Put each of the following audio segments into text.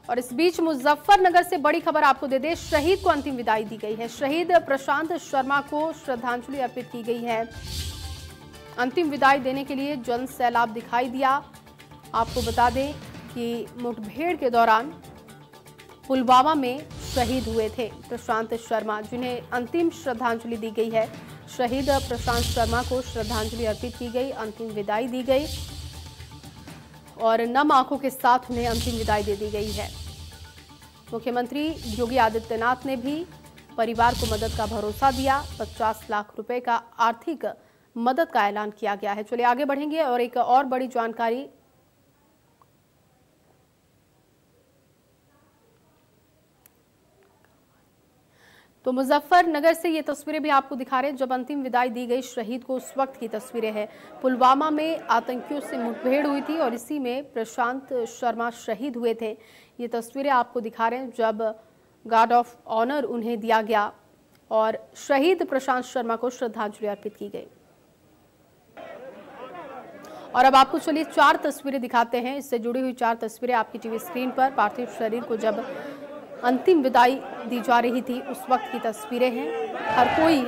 और इस बीच मुजफ्फरनगर से बड़ी खबर आपको दे दें, शहीद को अंतिम विदाई दी गई है। शहीद प्रशांत शर्मा को श्रद्धांजलि अर्पित की गई है। अंतिम विदाई देने के लिए जन सैलाब दिखाई दिया। आपको बता दें कि मुठभेड़ के दौरान पुलवामा में शहीद हुए थे प्रशांत शर्मा, जिन्हें अंतिम श्रद्धांजलि दी गई है। शहीद प्रशांत शर्मा को श्रद्धांजलि अर्पित की गई, अंतिम विदाई दी गई और नम आंखों के साथ उन्हें अंतिम विदाई दे दी गई है। मुख्यमंत्री योगी आदित्यनाथ ने भी परिवार को मदद का भरोसा दिया। 50 लाख रुपए का आर्थिक मदद का ऐलान किया गया है। चलिए आगे बढ़ेंगे और एक और बड़ी जानकारी। तो मुजफ्फरनगर से ये तस्वीरें भी आपको दिखा रहे हैं जब अंतिम विदाई दी गई शहीद को। उस वक्त की तस्वीरें हैं। पुलवामा में आतंकियों से मुठभेड़ हुई थी और इसी में प्रशांत शर्मा शहीद हुए थे। ये तस्वीरें आपको दिखा रहे हैं जब गार्ड ऑफ ऑनर उन्हें दिया गया और शहीद प्रशांत शर्मा को श्रद्धांजलि अर्पित की गई। और अब आपको चलिए 4 तस्वीरें दिखाते हैं। इससे जुड़ी हुई 4 तस्वीरें आपकी टीवी स्क्रीन पर। पार्थिव शरीर को जब अंतिम विदाई दी जा रही थी उस वक्त की तस्वीरें हैं। हर कोई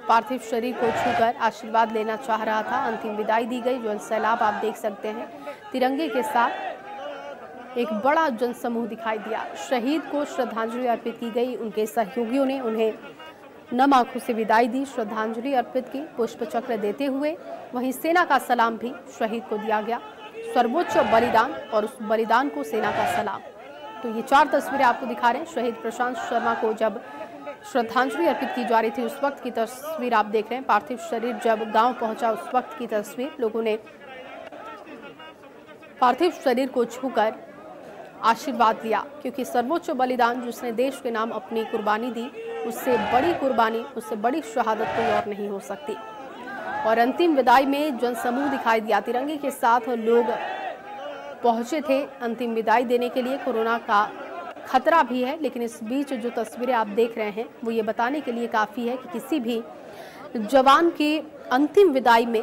पार्थिव शरीर को छूकर आशीर्वाद लेना चाह रहा था। अंतिम विदाई दी गई। जन सैलाब आप देख सकते हैं। तिरंगे के साथ एक बड़ा जनसमूह दिखाई दिया। शहीद को श्रद्धांजलि अर्पित की गई। उनके सहयोगियों ने उन्हें नम आंखों से विदाई दी, श्रद्धांजलि अर्पित की पुष्प चक्र देते हुए। वहीं सेना का सलाम भी शहीद को दिया गया। सर्वोच्च बलिदान और उस बलिदान को सेना का सलाम। तो ये 4 तस्वीरें आपको दिखा रहे हैं। शहीद प्रशांत शर्मा को जब श्रद्धांजलि अर्पित की जा रही थी उस वक्त की तस्वीर आप देख रहे हैं। पार्थिव शरीर जब गांव पहुंचा उस वक्त की तस्वीर। लोगों ने पार्थिव शरीर को छूकर आशीर्वाद लिया, क्योंकि सर्वोच्च बलिदान जिसने देश के नाम अपनी कुर्बानी दी, उससे बड़ी कुर्बानी, उससे बड़ी शहादत कोई और नहीं हो सकती। और अंतिम विदाई में जनसमूह दिखाई दिया। तिरंगे के साथ लोग पहुंचे थे अंतिम विदाई देने के लिए। कोरोना का खतरा भी है, लेकिन इस बीच जो तस्वीरें आप देख रहे हैं वो ये बताने के लिए काफ़ी है कि किसी भी जवान की अंतिम विदाई में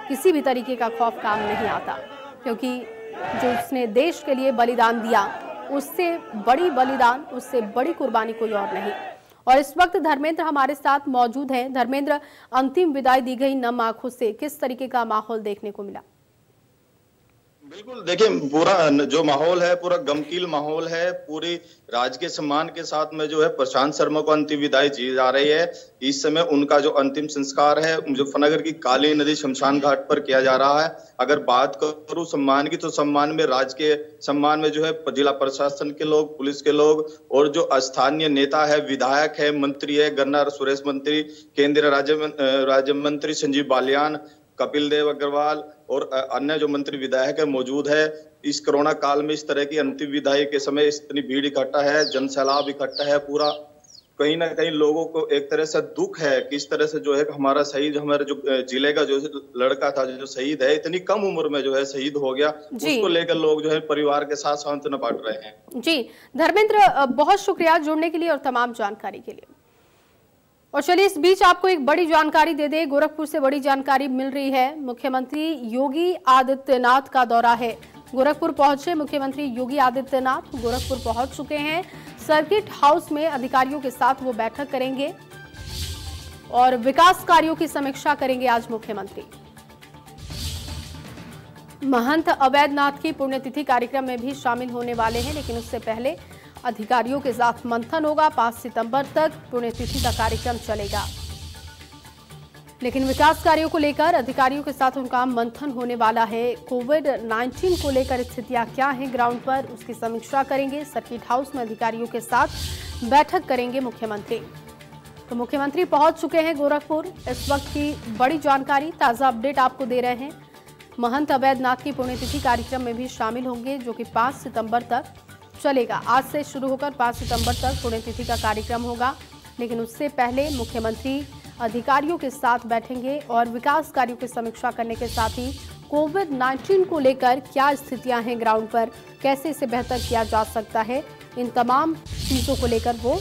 किसी भी तरीके का खौफ काम नहीं आता, क्योंकि जो उसने देश के लिए बलिदान दिया उससे बड़ी बलिदान, उससे बड़ी कुर्बानी कोई और नहीं। और इस वक्त धर्मेंद्र हमारे साथ मौजूद हैं। धर्मेंद्र, अंतिम विदाई दी गई नम आंखों से, किस तरीके का माहौल देखने को मिला? बिल्कुल, देखिए पूरा जो माहौल है पूरा गमकील माहौल है। पूरी राजकीय सम्मान के साथ में जो है प्रशांत शर्मा को अंतिम विदाई दी जा रही है। इस समय उनका जो अंतिम संस्कार है मुजफ्फरनगर की काली नदी शमशान घाट पर किया जा रहा है। अगर बात करूं सम्मान की, तो सम्मान में राज्य के सम्मान में जो है जिला प्रशासन के लोग, पुलिस के लोग और जो स्थानीय नेता है, विधायक है, मंत्री है, गन्ना सुरेश मंत्री, केंद्रीय राज्य मंत्री संजीव बालियान, कपिल देव अग्रवाल और अन्य जो मंत्री विधायक है मौजूद है। इस कोरोना काल में इस तरह की अंतिम विदाई के समय इतनी भीड़ इकट्ठा है, जन सैलाब इकट्ठा है। पूरा कहीं ना कहीं लोगों को एक तरह से दुख है कि इस तरह से जो है हमारा शहीद, हमारे जो जिले का जो लड़का था जो शहीद है, इतनी कम उम्र में जो है शहीद हो गया। उसको लेकर लोग जो है परिवार के साथ सांत्वना बांट रहे हैं। जी धर्मेंद्र, बहुत शुक्रिया जुड़ने के लिए और तमाम जानकारी के लिए। और चलिए इस बीच आपको एक बड़ी जानकारी दे दे। गोरखपुर से बड़ी जानकारी मिल रही है। मुख्यमंत्री योगी आदित्यनाथ का दौरा है। गोरखपुर पहुंचे मुख्यमंत्री योगी आदित्यनाथ, गोरखपुर पहुंच चुके हैं। सर्किट हाउस में अधिकारियों के साथ वो बैठक करेंगे और विकास कार्यों की समीक्षा करेंगे आज मुख्यमंत्री। महंत अवैधनाथ की पुण्यतिथि कार्यक्रम में भी शामिल होने वाले हैं, लेकिन उससे पहले अधिकारियों के साथ मंथन होगा। 5 सितंबर तक पुण्यतिथि का कार्यक्रम चलेगा, लेकिन विकास कार्यों को लेकर अधिकारियों के साथ उनका मंथन होने वाला है। कोविड-19 को लेकर स्थितियां क्या हैं ग्राउंड पर, उसकी समीक्षा करेंगे। सर्किट हाउस में अधिकारियों के साथ बैठक करेंगे मुख्यमंत्री। तो मुख्यमंत्री पहुंच चुके हैं गोरखपुर। इस वक्त की बड़ी जानकारी, ताजा अपडेट आपको दे रहे हैं। महंत अवैधनाथ की पुण्यतिथि कार्यक्रम में भी शामिल होंगे, जो कि 5 सितंबर तक चलेगा। आज से शुरू होकर 5 सितंबर तक पुण्यतिथि का कार्यक्रम होगा, लेकिन उससे पहले मुख्यमंत्री अधिकारियों के साथ बैठेंगे और विकास कार्यों की समीक्षा करने के साथ ही कोविड-19 को लेकर क्या स्थितियां हैं ग्राउंड पर, कैसे इसे बेहतर किया जा सकता है, इन तमाम चीज़ों को लेकर वो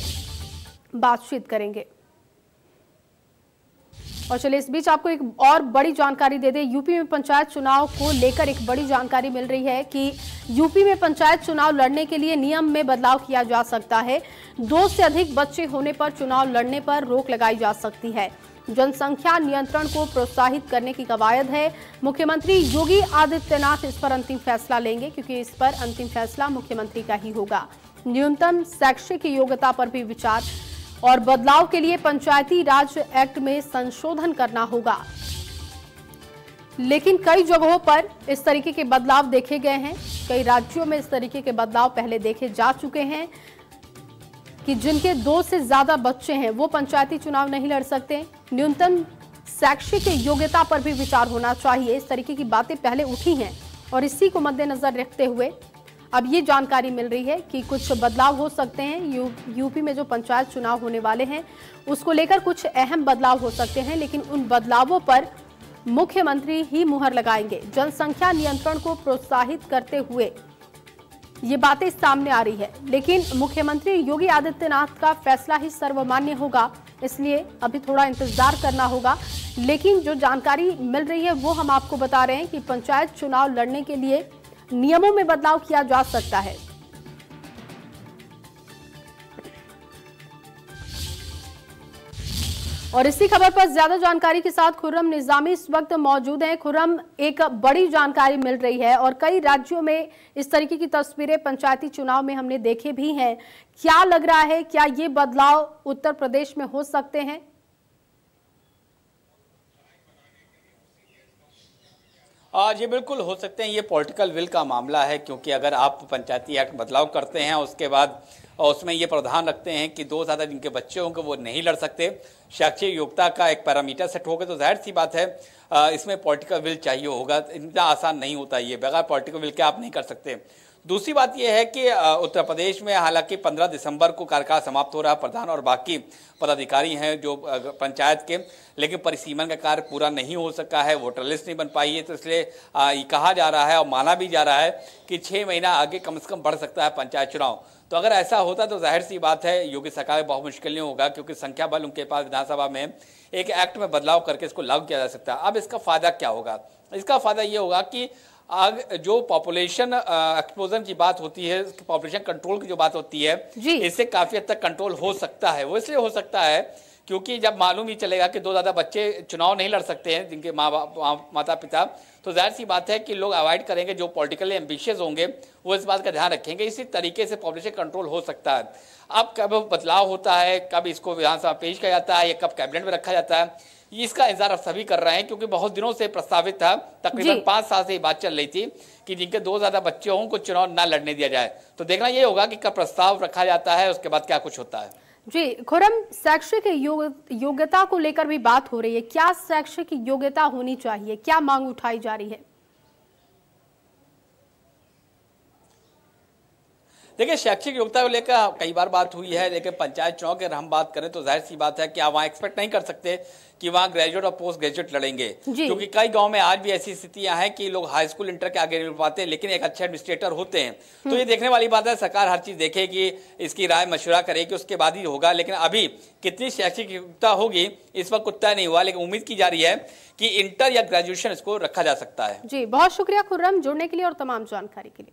बातचीत करेंगे। और चलिए इस बीच आपको एक और बड़ी जानकारी दे दें। यूपी में पंचायत चुनाव को लेकर एक बड़ी जानकारी मिल रही है कि यूपी में पंचायत चुनाव लड़ने के लिए नियम में बदलाव किया जा सकता है। 2 से अधिक बच्चे होने पर चुनाव लड़ने पर रोक लगाई जा सकती है। जनसंख्या नियंत्रण को प्रोत्साहित करने की कवायद है। मुख्यमंत्री योगी आदित्यनाथ इस पर अंतिम फैसला लेंगे, क्योंकि इस पर अंतिम फैसला मुख्यमंत्री का ही होगा। न्यूनतम शैक्षिक योग्यता पर भी विचार और बदलाव के लिए पंचायती राज एक्ट में संशोधन करना होगा। लेकिन कई जगहों पर इस तरीके के बदलाव देखे गए हैं। कई राज्यों में इस तरीके के बदलाव पहले देखे जा चुके हैं कि जिनके 2 से ज्यादा बच्चे हैं वो पंचायती चुनाव नहीं लड़ सकते। न्यूनतम शैक्षिक योग्यता पर भी विचार होना चाहिए। इस तरीके की बातें पहले उठी हैं और इसी को मद्देनजर रखते हुए अब ये जानकारी मिल रही है कि कुछ बदलाव हो सकते हैं। यूपी में जो पंचायत चुनाव होने वाले हैं उसको लेकर कुछ अहम बदलाव हो सकते हैं, लेकिन उन बदलावों पर मुख्यमंत्री ही मुहर लगाएंगे। जनसंख्या नियंत्रण को प्रोत्साहित करते हुए ये बातें सामने आ रही है, लेकिन मुख्यमंत्री योगी आदित्यनाथ का फैसला ही सर्वमान्य होगा, इसलिए अभी थोड़ा इंतजार करना होगा। लेकिन जो जानकारी मिल रही है वो हम आपको बता रहे हैं कि पंचायत चुनाव लड़ने के लिए नियमों में बदलाव किया जा सकता है। और इसी खबर पर ज्यादा जानकारी के साथ खुर्रम निजामी इस वक्त मौजूद हैं। खुर्रम, एक बड़ी जानकारी मिल रही है और कई राज्यों में इस तरीके की तस्वीरें पंचायती चुनाव में हमने देखे भी हैं। क्या लग रहा है, क्या ये बदलाव उत्तर प्रदेश में हो सकते हैं? जी बिल्कुल हो सकते हैं। ये पॉलिटिकल विल का मामला है, क्योंकि अगर आप पंचायती एक्ट बदलाव करते हैं उसके बाद उसमें ये प्रावधान रखते हैं कि 2 ज़्यादा जिनके बच्चे होंगे वो नहीं लड़ सकते, शैक्षिक योग्यता का एक पैरामीटर सेट होगा, तो जाहिर सी बात है इसमें पॉलिटिकल विल चाहिए होगा। इतना आसान नहीं होता, ये बगैर पॉलिटिकल विल के आप नहीं कर सकते। दूसरी बात यह है कि उत्तर प्रदेश में हालांकि 15 दिसंबर को कार्यकाल समाप्त हो रहा है प्रधान और बाकी पदाधिकारी हैं जो पंचायत के, लेकिन परिसीमन का कार्य पूरा नहीं हो सका है, वोटर लिस्ट नहीं बन पाई है। तो इसलिए ये कहा जा रहा है और माना भी जा रहा है कि 6 महीना आगे कम से कम बढ़ सकता है पंचायत चुनाव। तो अगर ऐसा होता तो जाहिर सी बात है योगी सरकार बहुत मुश्किल नहीं होगा, क्योंकि संख्या बल उनके पास विधानसभा में एक एक्ट में बदलाव करके इसको लागू किया जा सकता है। अब इसका फायदा क्या होगा? इसका फायदा ये होगा कि आग जो पॉपुलेशन एक्सप्लोजन की बात होती है, पॉपुलेशन कंट्रोल की जो बात होती है, इससे काफी हद तक कंट्रोल हो सकता है। वो इसलिए हो सकता है क्योंकि जब मालूम ही चलेगा कि 2 ज़्यादा बच्चे चुनाव नहीं लड़ सकते हैं जिनके माता पिता, तो जाहिर सी बात है कि लोग अवॉइड करेंगे। जो पॉलिटिकली एम्बिशियस होंगे वो इस बात का ध्यान रखेंगे। इसी तरीके से पॉपुलेशन कंट्रोल हो सकता है। अब कब बदलाव होता है, कब इसको विधानसभा पेश किया जाता है या कब कैबिनेट में रखा जाता है, इसका इंतजार अब सभी कर रहे हैं, क्योंकि बहुत दिनों से प्रस्तावित था, तकरीबन 5 साल से ये बात चल रही थी कि जिनके 2 ज़्यादा बच्चे हों उनको चुनाव ना लड़ने दिया जाए। तो देखना ये होगा कि कब प्रस्ताव रखा जाता है, उसके बाद क्या कुछ होता है। जी खुर्रम, शैक्षिक योग्यता को लेकर भी बात हो रही है। क्या शैक्षिक योग्यता होनी चाहिए, क्या मांग उठाई जा रही है? देखिए, शैक्षिक योग्यता को लेकर कई बार बात हुई है, लेकिन पंचायत चुनाव की अगर हम बात करें तो जाहिर सी बात है कि आप वहाँ एक्सपेक्ट नहीं कर सकते कि वहाँ ग्रेजुएट और पोस्ट ग्रेजुएट लड़ेंगे, क्योंकि कई गांव में आज भी ऐसी स्थितियां हैं कि लोग हाई स्कूल इंटर के आगे नहीं पाते, लेकिन एक अच्छे एडमिनिस्ट्रेटर होते हैं। तो ये देखने वाली बात है, सरकार हर चीज देखेगी, इसकी राय मशवरा करेगी, उसके बाद ही होगा। लेकिन अभी कितनी शैक्षिक योग्यता होगी इस वक्त तय नहीं हुआ, लेकिन उम्मीद की जा रही है कि इंटर या ग्रेजुएशन इसको रखा जा सकता है। जी बहुत शुक्रिया खुर्रम जुड़ने के लिए और तमाम जानकारी के लिए।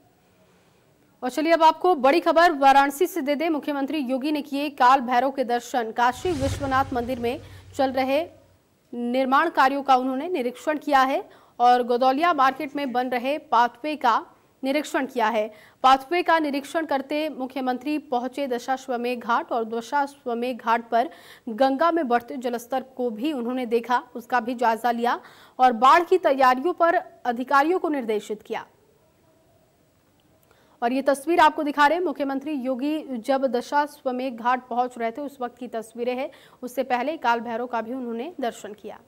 और चलिए अब आपको बड़ी खबर वाराणसी से दे दे। मुख्यमंत्री योगी ने किए काल भैरव के दर्शन। काशी विश्वनाथ मंदिर में चल रहे निर्माण कार्यों का उन्होंने निरीक्षण किया है और गोदौलिया मार्केट में बन रहे पाथवे का निरीक्षण किया है। पाथवे का निरीक्षण करते मुख्यमंत्री पहुंचे दशाश्वमेध घाट और दशाश्वमेध घाट पर गंगा में बढ़ते जलस्तर को भी उन्होंने देखा, उसका भी जायजा लिया और बाढ़ की तैयारियों पर अधिकारियों को निर्देशित किया। और ये तस्वीर आपको दिखा रहे हैं, मुख्यमंत्री योगी जब दशाश्वमेध घाट पहुंच रहे थे उस वक्त की तस्वीरें हैं। उससे पहले काल भैरव का भी उन्होंने दर्शन किया।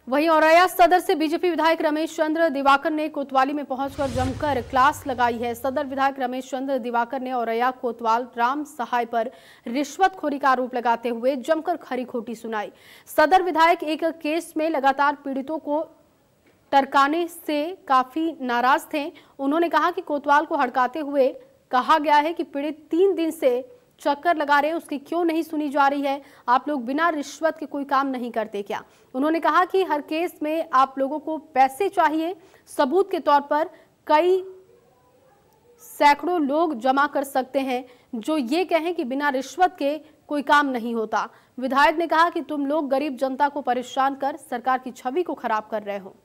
वहीं औरैया सदर से बीजेपी विधायक रमेश चंद्र दिवाकर ने कोतवाली में पहुंचकर जमकर क्लास लगाई है। सदर विधायक रमेश चंद्र दिवाकर ने औरैया कोतवाल राम सहाय पर रिश्वतखोरी का आरोप लगाते हुए जमकर खरी खोटी सुनाई। सदर विधायक एक केस में लगातार पीड़ितों को टरकाने से काफी नाराज थे। उन्होंने कहा कि कोतवाल को हड़काते हुए कहा गया है कि पीड़ित 3 दिन से चक्कर लगा रहे हैं उसकी क्यों नहीं सुनी जा रही है? आप लोग बिना रिश्वत के कोई काम नहीं करते क्या? उन्होंने कहा कि हर केस में आप लोगों को पैसे चाहिए, सबूत के तौर पर कई सैकड़ों लोग जमा कर सकते हैं जो ये कहें कि बिना रिश्वत के कोई काम नहीं होता। विधायक ने कहा कि तुम लोग गरीब जनता को परेशान कर सरकार की छवि को खराब कर रहे हो।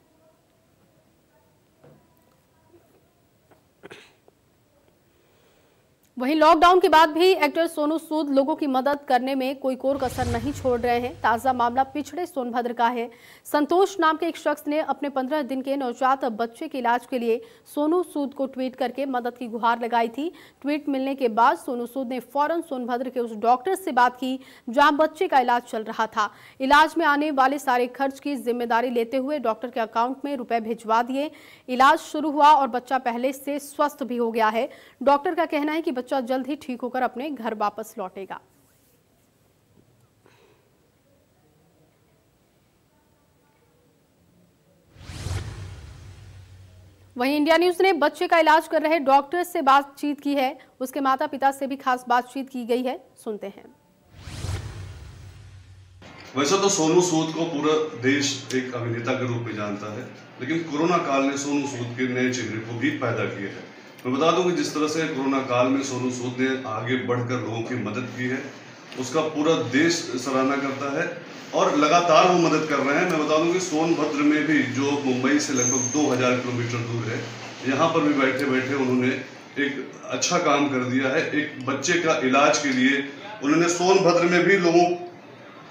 वहीं लॉकडाउन के बाद भी एक्टर सोनू सूद लोगों की मदद करने में कोई कोर कसर नहीं छोड़ रहे हैं। ताजा मामला पिछड़े सोनभद्र का है। संतोष नाम के एक शख्स ने अपने 15 दिन के नवजात बच्चे के इलाज के लिए सोनू सूद को ट्वीट करके मदद की गुहार लगाई थी। ट्वीट मिलने के बाद सोनू सूद ने फौरन सोनभद्र के उस डॉक्टर से बात की जहां बच्चे का इलाज चल रहा था। इलाज में आने वाले सारे खर्च की जिम्मेदारी लेते हुए डॉक्टर के अकाउंट में रुपए भिजवा दिए। इलाज शुरू हुआ और बच्चा पहले से स्वस्थ भी हो गया है। डॉक्टर का कहना है कि बच्चा जल्द ही ठीक होकर अपने घर वापस लौटेगा। वहीं इंडिया न्यूज ने बच्चे का इलाज कर रहे डॉक्टर से बातचीत की है। उसके माता पिता से भी खास बातचीत की गई है, सुनते हैं। वैसे तो सोनू सूद को पूरा देश एक अभिनेता के रूप में जानता है, लेकिन कोरोना काल ने सोनू सूद के नए चेहरे को भी पैदा किया है। मैं बता दूं कि जिस तरह से कोरोना काल में सोनू सूद ने आगे बढ़कर लोगों की मदद की है, उसका पूरा देश सराहना करता है और लगातार वो मदद कर रहे हैं। मैं बता दूं कि सोनभद्र में भी, जो मुंबई से लगभग 2000 किलोमीटर दूर है, यहाँ पर भी बैठे बैठे उन्होंने एक अच्छा काम कर दिया है। एक बच्चे का इलाज के लिए उन्होंने सोनभद्र में भी लोगों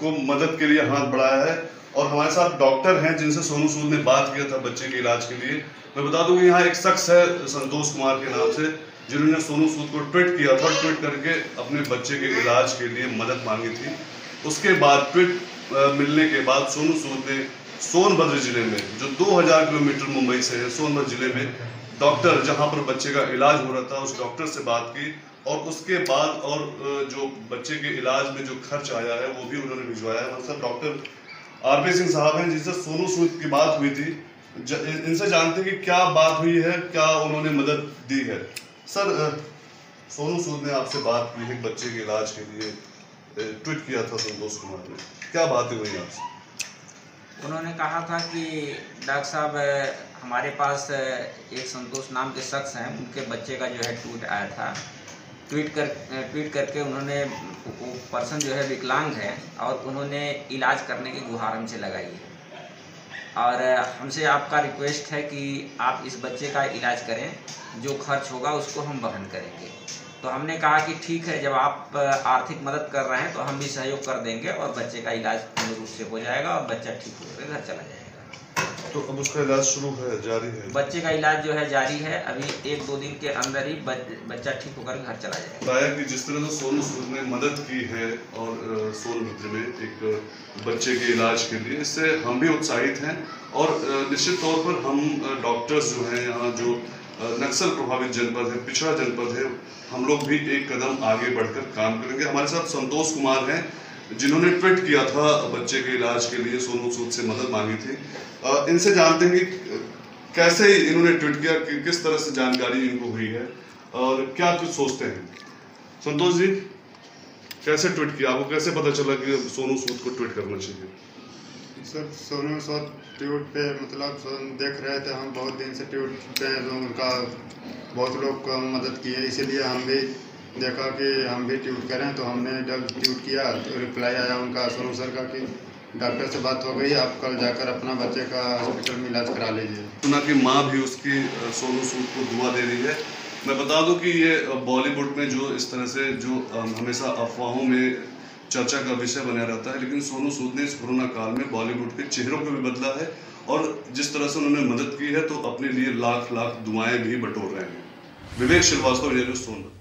को मदद के लिए हाथ बढ़ाया है। और हमारे साथ डॉक्टर हैं जिनसे सोनू सूद ने बात किया था बच्चे के इलाज के लिए। मैं बता दूं कि यहाँ एक शख्स है संतोष कुमार के नाम से, जिन्होंने सोनू सूद को ट्वीट किया था। ट्वीट करके अपने बच्चे के इलाज के लिए मदद मांगी थी। उसके बाद ट्वीट मिलने के बाद सोनू सूद ने सोनभद्र जिले में, जो 2000 किलोमीटर मुंबई से है, सोनभद्र जिले में डॉक्टर जहाँ पर बच्चे का इलाज हो रहा था, उस डॉक्टर से बात की और उसके बाद और जो बच्चे के इलाज में जो खर्च आया है वो भी उन्होंने भिजवाया है। मतलब डॉक्टर आरपी सिंह साहब हैं जिनसे सोनू सूद की बात हुई थी। इनसे जानते हैं कि क्या बात हुई है, क्या उन्होंने मदद दी है। सर, सोनू सूद ने आपसे बात की है बच्चे के इलाज के लिए, ट्वीट किया था संतोष कुमार ने, क्या बातें हुई आपसे? उन्होंने कहा था कि डॉक्टर साहब, हमारे पास एक संतोष नाम के शख्स हैं, उनके बच्चे का जो है ट्वीट आया था। ट्वीट करके उन्होंने, वो पर्सन जो है विकलांग है और उन्होंने इलाज करने की गुहार हमसे लगाई है और हमसे आपका रिक्वेस्ट है कि आप इस बच्चे का इलाज करें, जो खर्च होगा उसको हम वहन करेंगे। तो हमने कहा कि ठीक है, जब आप आर्थिक मदद कर रहे हैं तो हम भी सहयोग कर देंगे और बच्चे का इलाज पूर्ण रूप से हो जाएगा और बच्चा ठीक होकर घर चला जाएगा। तो अब उसका इलाज शुरू है, जारी है? बच्चे का इलाज जो है जारी है। अभी 1-2 दिन के अंदर ही बच्चा ठीक होकर घर चला जाएगा। बताया कि जिस तरह से सोनू सूद ने मदद की है और सोनभद्र में एक बच्चे के इलाज के लिए, इससे हम भी उत्साहित हैं और निश्चित तौर पर हम डॉक्टर्स जो हैं यहाँ, जो नक्सल प्रभावित जनपद है, पिछड़ा जनपद है, हम लोग भी एक कदम आगे बढ़कर काम करेंगे। हमारे साथ संतोष कुमार हैं जिन्होंने ट्वीट किया था बच्चे के इलाज के लिए, सोनू सूद से मदद मांगी थी। इनसे जानते हैं कि कैसे इन्होंने ट्वीट किया, कि किस तरह से जानकारी इनको हुई है और क्या कुछ सोचते हैं। संतोष जी, कैसे ट्वीट किया, आपको कैसे पता चला कि सोनू सूद को ट्वीट करना चाहिए? सर, सोनू सूद ट्वीट पे मतलब देख रहे थे हम, बहुत दिन से ट्वीट पे उनका बहुत लोग को मदद की है, इसीलिए हम भी देखा कि हम भी ट्वीट करें। तो हमने जब ट्वीट किया तो रिप्लाई आया उनका, सोनू सर का, कि डॉक्टर से बात हो गई, आप कल जाकर अपना बच्चे का हॉस्पिटल में इलाज करा लीजिए। सुना कि माँ भी उसकी सोनू सूद को दुआ दे रही है। मैं बता दूं कि ये बॉलीवुड में जो इस तरह से जो हमेशा अफवाहों में चर्चा का विषय बना रहता है, लेकिन सोनू सूद ने इस कोरोना काल में बॉलीवुड के चेहरों को भी बदला है और जिस तरह से उन्होंने मदद की है तो अपने लिए लाख लाख दुआएं भी बटोर रहे हैं। विवेक श्रीवास्तव, सोनभद्र।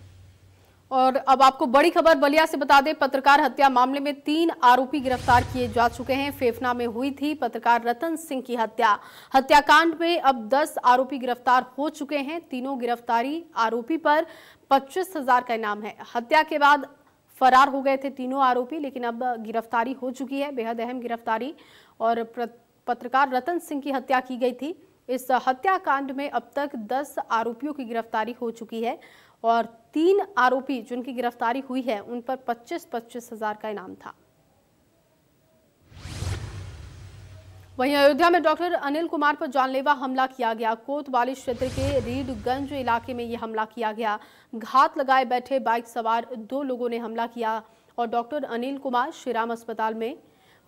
और अब आपको बड़ी खबर बलिया से बता दें, पत्रकार हत्या मामले में 3 आरोपी गिरफ्तार किए जा चुके हैं। फेफना में हुई थी पत्रकार रतन सिंह की हत्या। हत्याकांड में अब 10 आरोपी गिरफ्तार हो चुके हैं। तीनों गिरफ्तारी आरोपी पर 25,000 का इनाम है। हत्या के बाद फरार हो गए थे तीनों आरोपी, लेकिन अब गिरफ्तारी हो चुकी है। बेहद अहम गिरफ्तारी, और पत्रकार रतन सिंह की हत्या की गई थी। इस हत्याकांड में अब तक 10 आरोपियों की गिरफ्तारी हो चुकी है और 3 आरोपी जिनकी गिरफ्तारी हुई है उन पर 25-25 हजार का इनाम था। वहीं अयोध्या में डॉक्टर अनिल कुमार पर जानलेवा हमला किया गया। कोतवाली क्षेत्र के रीडगंज इलाके में यह हमला किया गया। घात लगाए बैठे बाइक सवार 2 लोगों ने हमला किया और डॉक्टर अनिल कुमार श्रीराम अस्पताल में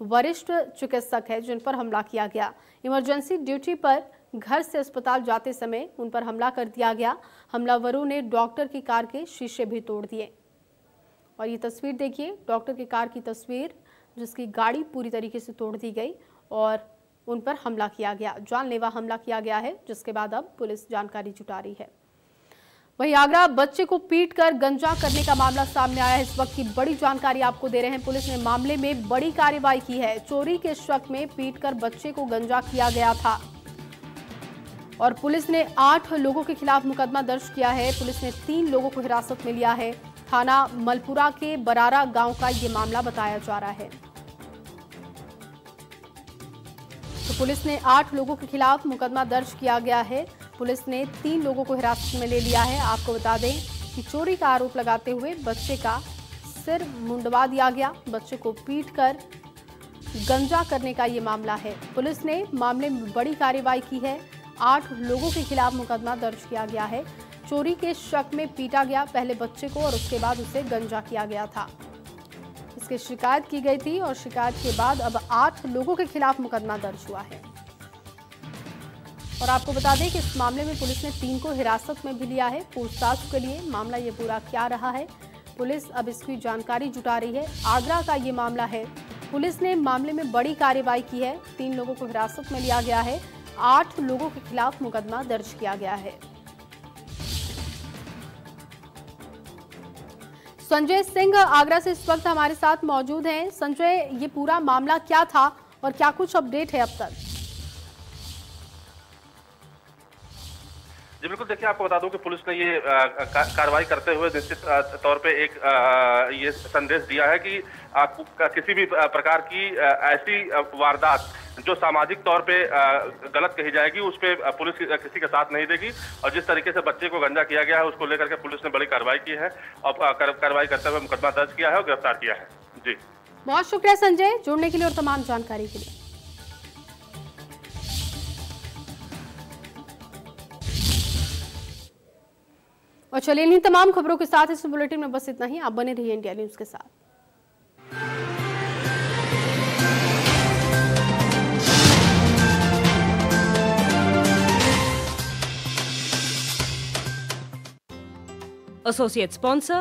वरिष्ठ चिकित्सक है जिन पर हमला किया गया। इमरजेंसी ड्यूटी पर घर से अस्पताल जाते समय उन पर हमला कर दिया गया। हमलावरों ने डॉक्टर की कार के शीशे भी तोड़ दिए। और ये तस्वीर देखिए, डॉक्टर की कार की तस्वीर जिसकी गाड़ी पूरी तरीके से तोड़ दी गई और उन पर हमला किया गया। जानलेवा हमला किया गया है, जिसके बाद अब पुलिस जानकारी जुटा रही है। वहीं आगरा बच्चे को पीटकर गंजा करने का मामला सामने आया है। इस वक्त की बड़ी जानकारी आपको दे रहे हैं। पुलिस ने मामले में बड़ी कार्रवाई की है। चोरी के शक में पीटकर बच्चे को गंजा किया गया था और पुलिस ने 8 लोगों के खिलाफ मुकदमा दर्ज किया है। पुलिस ने 3 लोगों को हिरासत में लिया है। थाना मलपुरा के बरारा गांव का ये मामला बताया जा रहा है। तो पुलिस ने 8 लोगों के खिलाफ मुकदमा दर्ज किया गया है। पुलिस ने 3 लोगों को हिरासत में ले लिया है। आपको बता दें कि चोरी का आरोप लगाते हुए बच्चे का सिर मुंडवा दिया गया। बच्चे को पीटकर गंजा करने का ये मामला है। पुलिस ने मामले में बड़ी कार्रवाई की है। 8 लोगों के खिलाफ मुकदमा दर्ज किया गया है। चोरी के शक में पीटा गया पहले बच्चे को और उसके बाद उसे गंजा किया गया था। इसकी शिकायत की गई थी और शिकायत के बाद अब 8 लोगों के खिलाफ मुकदमा दर्ज हुआ है। और आपको बता दें कि इस मामले में पुलिस ने 3 को हिरासत में भी लिया है पूछताछ के लिए। मामला ये पूरा क्या रहा है, पुलिस अब इसकी जानकारी जुटा रही है। आगरा का ये मामला है। पुलिस ने मामले में बड़ी कार्रवाई की है। 3 लोगों को हिरासत में लिया गया है। 8 लोगों के खिलाफ मुकदमा दर्ज किया गया है। संजय सिंह आगरा से इस वक्त हमारे साथ मौजूद हैं। संजय, ये पूरा मामला क्या था और क्या कुछ अपडेट है अब तक? जी बिल्कुल, देखिए आपको बता दूं कि पुलिस ने ये कार्रवाई करते हुए निश्चित तौर पे एक ये संदेश दिया है कि किसी भी प्रकार की ऐसी वारदात जो सामाजिक तौर पे गलत कही जाएगी उस पे पुलिस किसी का साथ नहीं देगी। और जिस तरीके से बच्चे को गंजा किया गया है उसको लेकर के पुलिस ने बड़ी कार्रवाई की है और कार्रवाई करते हुए मुकदमा दर्ज किया है और गिरफ्तार किया है। जी बहुत शुक्रिया संजय जुड़ने के लिए और तमाम जानकारी के लिए। और चलिए इन्हीं तमाम खबरों के साथ इस बुलेटिन में बस इतना ही। आप बने रहिए इंडिया न्यूज के साथ। Associate sponsor